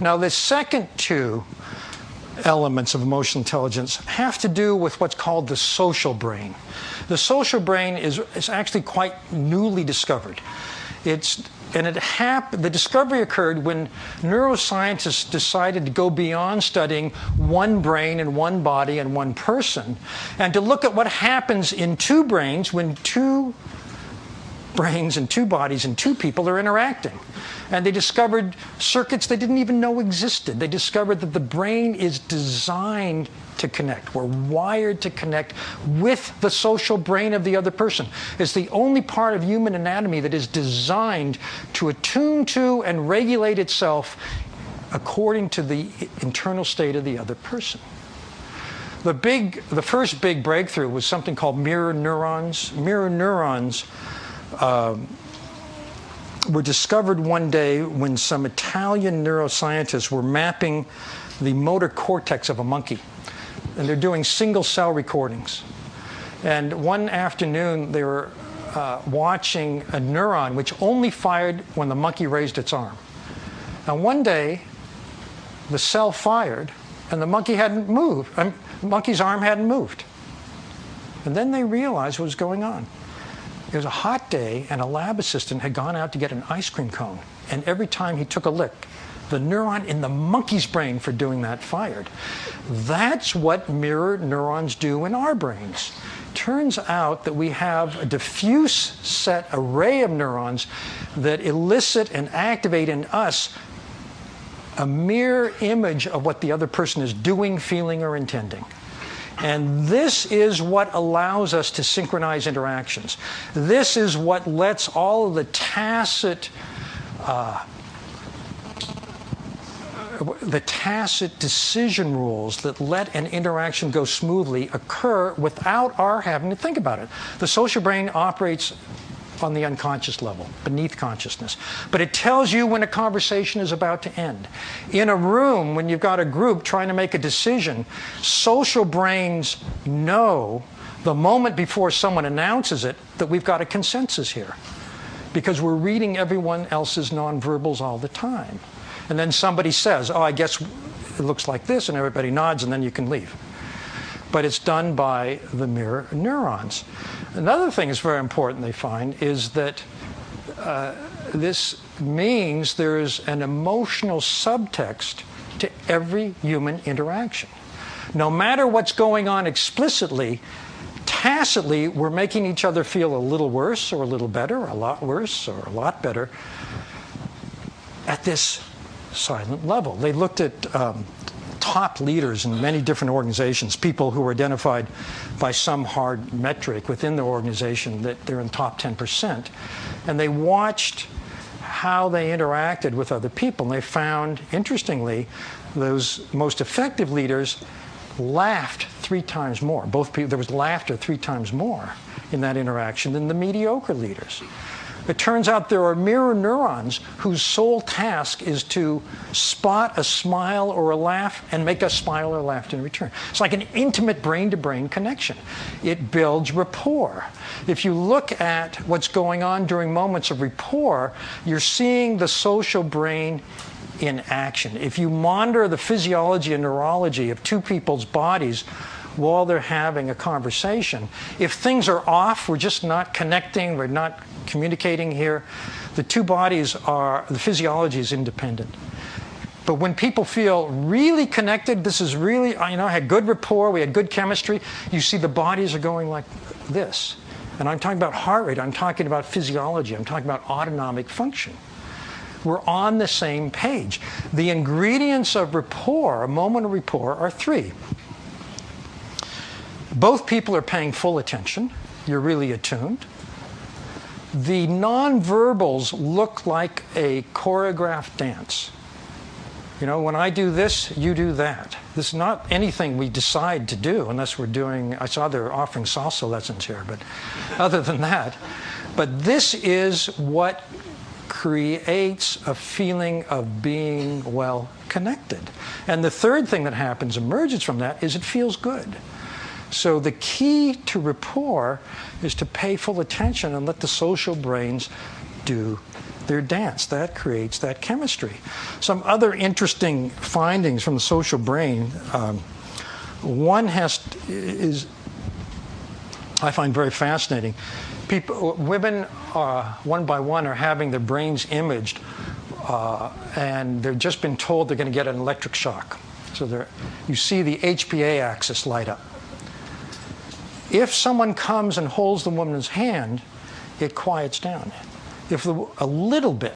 Now, the second two elements of emotional intelligence have to do with what's called the social brain. The social brain is actually quite newly discovered. The discovery occurred when neuroscientists decided to go beyond studying one brain and one body and one person, and to look at what happens in two brains when two brains and two bodies and two people are interacting. And they discovered circuits they didn't even know existed. They discovered that the brain is designed to connect. We're wired to connect with the social brain of the other person. It's the only part of human anatomy that is designed to attune to and regulate itself according to the internal state of the other person. The first big breakthrough was something called mirror neurons. Mirror neurons were discovered one day when some Italian neuroscientists were mapping the motor cortex of a monkey. And they're doing single-cell recordings. And one afternoon, they were watching a neuron which only fired when the monkey raised its arm. And one day, the cell fired, and the monkey hadn't moved. The monkey's arm hadn't moved. And then they realized what was going on. It was a hot day, and a lab assistant had gone out to get an ice cream cone. And every time he took a lick, the neuron in the monkey's brain for doing that fired. That's what mirror neurons do in our brains. Turns out that we have a diffuse set array of neurons that elicit and activate in us a mirror image of what the other person is doing, feeling, or intending. And this is what allows us to synchronize interactions. This is what lets all of the tacit decision rules that let an interaction go smoothly occur without our having to think about it. The social brain operates on the unconscious level, beneath consciousness. But it tells you when a conversation is about to end. In a room, when you've got a group trying to make a decision, social brains know the moment before someone announces it that we've got a consensus here, because we're reading everyone else's nonverbals all the time. And then somebody says, oh, I guess it looks like this, and everybody nods, and then you can leave. But it's done by the mirror neurons. Another thing that's very important, they find, is that this means there's an emotional subtext to every human interaction. No matter what's going on explicitly, tacitly, we're making each other feel a little worse or a little better, or a lot worse or a lot better at this silent level. They looked at top leaders in many different organizations, people who were identified by some hard metric within the organization that they're in the top 10%. And they watched how they interacted with other people. And they found, interestingly, those most effective leaders laughed 3 times more. Both people, there was laughter 3 times more in that interaction than the mediocre leaders. It turns out there are mirror neurons whose sole task is to spot a smile or a laugh and make us smile or laugh in return. It's like an intimate brain-to-brain connection. It builds rapport. If you look at what's going on during moments of rapport, you're seeing the social brain in action. If you monitor the physiology and neurology of two people's bodies while they're having a conversation, if things are off, we're just not connecting, we're not communicating here, the two bodies are, the physiology is independent. But when people feel really connected, this is really, I had good rapport, we had good chemistry, you see the bodies are going like this. And I'm talking about heart rate, I'm talking about physiology, I'm talking about autonomic function. We're on the same page. The ingredients of rapport, a moment of rapport, are 3. Both people are paying full attention. You're really attuned. The nonverbals look like a choreographed dance. When I do this, you do that. This is not anything we decide to do unless we're doing, I saw they're offering salsa lessons here, but other than that. But this is what creates a feeling of being well connected. And the third thing that happens, emerges from that, is it feels good. So the key to rapport is to pay full attention and let the social brains do their dance. That creates that chemistry. Some other interesting findings from the social brain. One is I find very fascinating. Women, one by one, are having their brains imaged, and they've just been told they're going to get an electric shock. So you see the HPA axis light up. If someone comes and holds the woman's hand, it quiets down. If a little bit